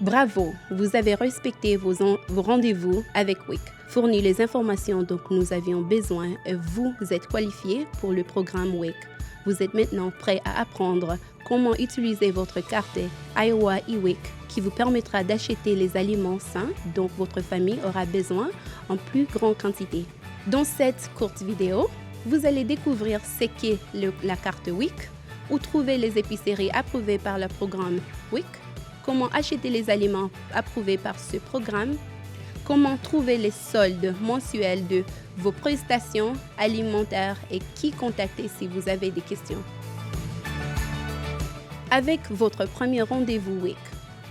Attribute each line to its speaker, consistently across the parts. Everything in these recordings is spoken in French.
Speaker 1: Bravo, vous avez respecté vos rendez-vous avec WIC, fourni les informations dont nous avions besoin et vous êtes qualifié pour le programme WIC. Vous êtes maintenant prêt à apprendre comment utiliser votre carte Iowa eWIC qui vous permettra d'acheter les aliments sains dont votre famille aura besoin en plus grande quantité. Dans cette courte vidéo, vous allez découvrir ce qu'est la carte WIC, où trouver les épiceries approuvées par le programme WIC, comment acheter les aliments approuvés par ce programme, comment trouver les soldes mensuels de vos prestations alimentaires et qui contacter si vous avez des questions. Avec votre premier rendez-vous WIC,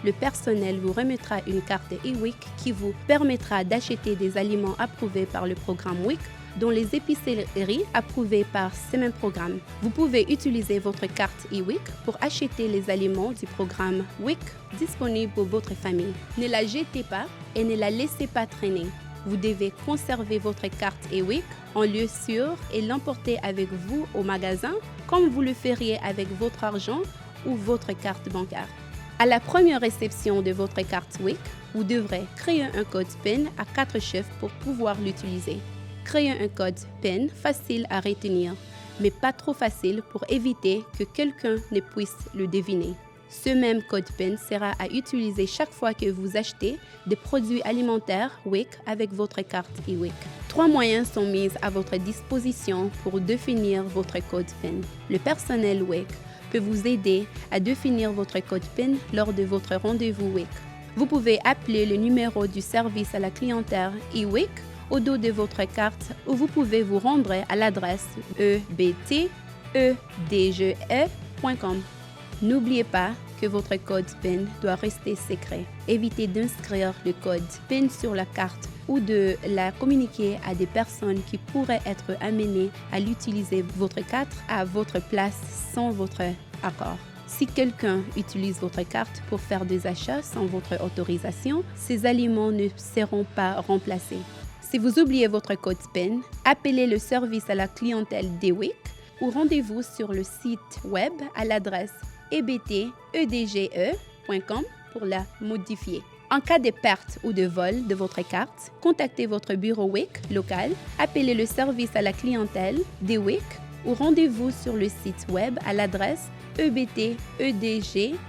Speaker 1: le personnel vous remettra une carte eWIC qui vous permettra d'acheter des aliments approuvés par le programme WIC dans les épiceries approuvées par ce même programme. Vous pouvez utiliser votre carte eWIC pour acheter les aliments du programme WIC disponible pour votre famille. Ne la jetez pas et ne la laissez pas traîner. Vous devez conserver votre carte eWIC en lieu sûr et l'emporter avec vous au magasin comme vous le feriez avec votre argent ou votre carte bancaire. À la première réception de votre carte WIC, vous devrez créer un code PIN à 4 chiffres pour pouvoir l'utiliser. Créez un code PIN facile à retenir, mais pas trop facile pour éviter que quelqu'un ne puisse le deviner. Ce même code PIN sera à utiliser chaque fois que vous achetez des produits alimentaires WIC avec votre carte eWIC. 3 moyens sont mis à votre disposition pour définir votre code PIN. Le personnel WIC peut vous aider à définir votre code PIN lors de votre rendez-vous WIC. Vous pouvez appeler le numéro du service à la clientèle eWIC au dos de votre carte ou vous pouvez vous rendre à l'adresse ebtedge.com. N'oubliez pas que votre code PIN doit rester secret. Évitez d'inscrire le code PIN sur la carte ou de la communiquer à des personnes qui pourraient être amenées à l'utiliser votre carte à votre place sans votre accord. Si quelqu'un utilise votre carte pour faire des achats sans votre autorisation, ces aliments ne seront pas remplacés. Si vous oubliez votre code PIN, appelez le service à la clientèle d'eWIC ou rendez-vous sur le site web à l'adresse ebtedge.com pour la modifier. En cas de perte ou de vol de votre carte, contactez votre bureau WIC local, appelez le service à la clientèle d'eWIC ou rendez-vous sur le site web à l'adresse ebtedge.com.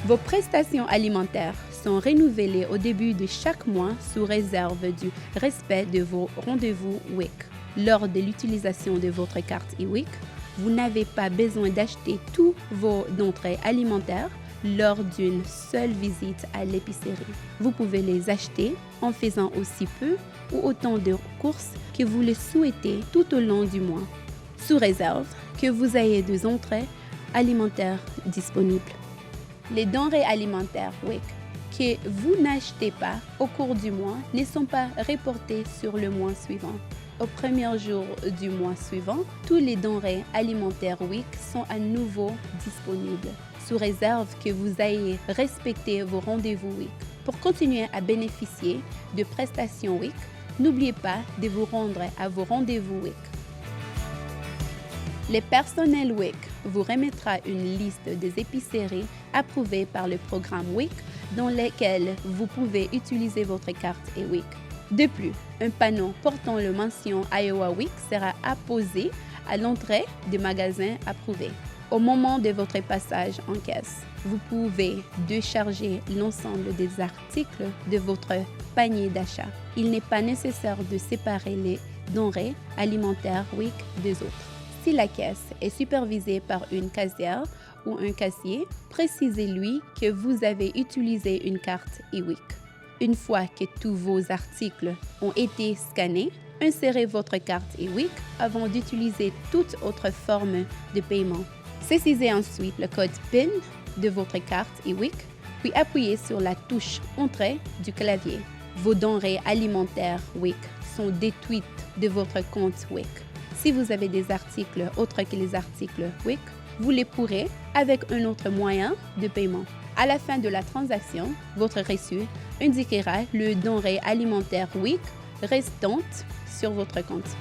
Speaker 1: Vos prestations alimentaires sont renouvelées au début de chaque mois sous réserve du respect de vos rendez-vous WIC. Lors de l'utilisation de votre carte eWIC, vous n'avez pas besoin d'acheter tous vos denrées alimentaires lors d'une seule visite à l'épicerie. Vous pouvez les acheter en faisant aussi peu ou autant de courses que vous le souhaitez tout au long du mois, sous réserve que vous ayez des entrées alimentaires disponibles. Les denrées alimentaires WIC que vous n'achetez pas au cours du mois ne sont pas reportées sur le mois suivant. Au premier jour du mois suivant, tous les denrées alimentaires WIC sont à nouveau disponibles, sous réserve que vous ayez respecté vos rendez-vous WIC. Pour continuer à bénéficier de prestations WIC, n'oubliez pas de vous rendre à vos rendez-vous WIC. Le personnel WIC vous remettra une liste des épiceries approuvées par le programme WIC dans lesquelles vous pouvez utiliser votre carte eWIC. De plus, un panneau portant la mention Iowa WIC sera apposé à l'entrée des magasins approuvés. Au moment de votre passage en caisse, vous pouvez décharger l'ensemble des articles de votre panier d'achat. Il n'est pas nécessaire de séparer les denrées alimentaires WIC des autres. Si la caisse est supervisée par une caissière ou un caissier, précisez-lui que vous avez utilisé une carte eWIC. Une fois que tous vos articles ont été scannés, insérez votre carte eWIC avant d'utiliser toute autre forme de paiement. Saisissez ensuite le code PIN de votre carte eWIC, puis appuyez sur la touche Entrée du clavier. Vos denrées alimentaires WIC sont déduites de votre compte WIC. Si vous avez des articles autres que les articles WIC, vous les pourrez avec un autre moyen de paiement. À la fin de la transaction, votre reçu indiquera le denrée alimentaire WIC restante sur votre compte.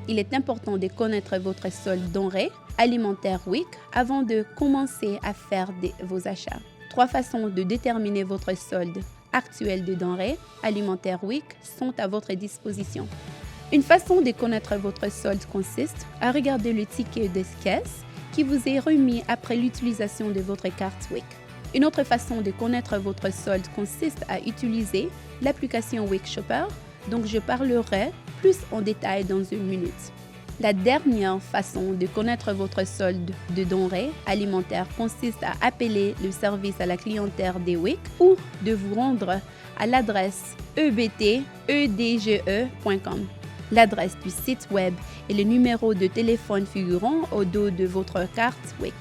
Speaker 1: Il est important de connaître votre solde denrée alimentaire WIC avant de commencer à faire vos achats. 3 façons de déterminer votre solde actuel de denrées alimentaires WIC sont à votre disposition. Une façon de connaître votre solde consiste à regarder le ticket de caisse qui vous est remis après l'utilisation de votre carte WIC. Une autre façon de connaître votre solde consiste à utiliser l'application WIC Shopper, dont je parlerai plus en détail dans une minute. La dernière façon de connaître votre solde de denrées alimentaires consiste à appeler le service à la clientèle des WIC ou de vous rendre à l'adresse ebtedge.com. L'adresse du site web et le numéro de téléphone figurant au dos de votre carte WIC.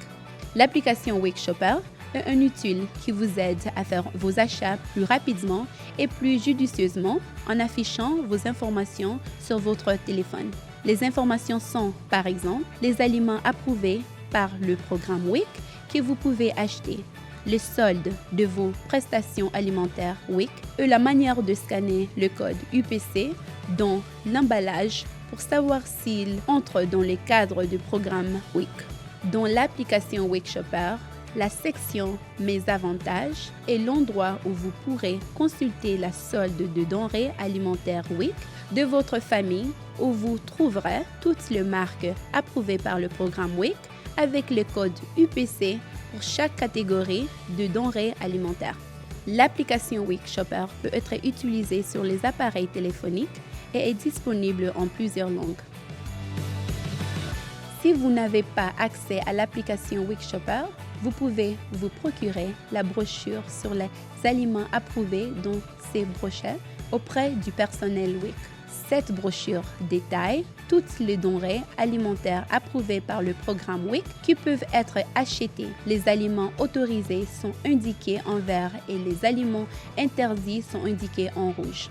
Speaker 1: L'application WIC Shopper est un outil qui vous aide à faire vos achats plus rapidement et plus judicieusement en affichant vos informations sur votre téléphone. Les informations sont, par exemple, les aliments approuvés par le programme WIC que vous pouvez acheter, le solde de vos prestations alimentaires WIC et la manière de scanner le code UPC dans l'emballage pour savoir s'il entre dans le cadre du programme WIC. Dans l'application WIC Shopper, la section « Mes avantages » est l'endroit où vous pourrez consulter la solde de denrées alimentaires WIC de votre famille où vous trouverez toutes les marques approuvées par le programme WIC avec le code UPC pour chaque catégorie de denrées alimentaires. L'application WIC Shopper peut être utilisée sur les appareils téléphoniques et est disponible en plusieurs langues. Si vous n'avez pas accès à l'application WIC Shopper, vous pouvez vous procurer la brochure sur les aliments approuvés dans ces brochures auprès du personnel WIC. Cette brochure détaille toutes les denrées alimentaires approuvées par le programme WIC qui peuvent être achetées. Les aliments autorisés sont indiqués en vert et les aliments interdits sont indiqués en rouge.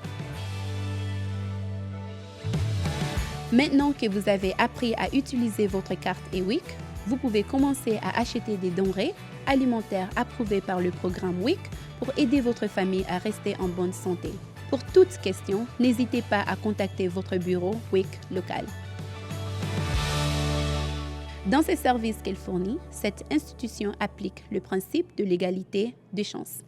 Speaker 1: Maintenant que vous avez appris à utiliser votre carte WIC, vous pouvez commencer à acheter des denrées alimentaires approuvées par le programme WIC pour aider votre famille à rester en bonne santé. Pour toute question, n'hésitez pas à contacter votre bureau WIC local. Dans ses services qu'elle fournit, cette institution applique le principe de l'égalité des chances.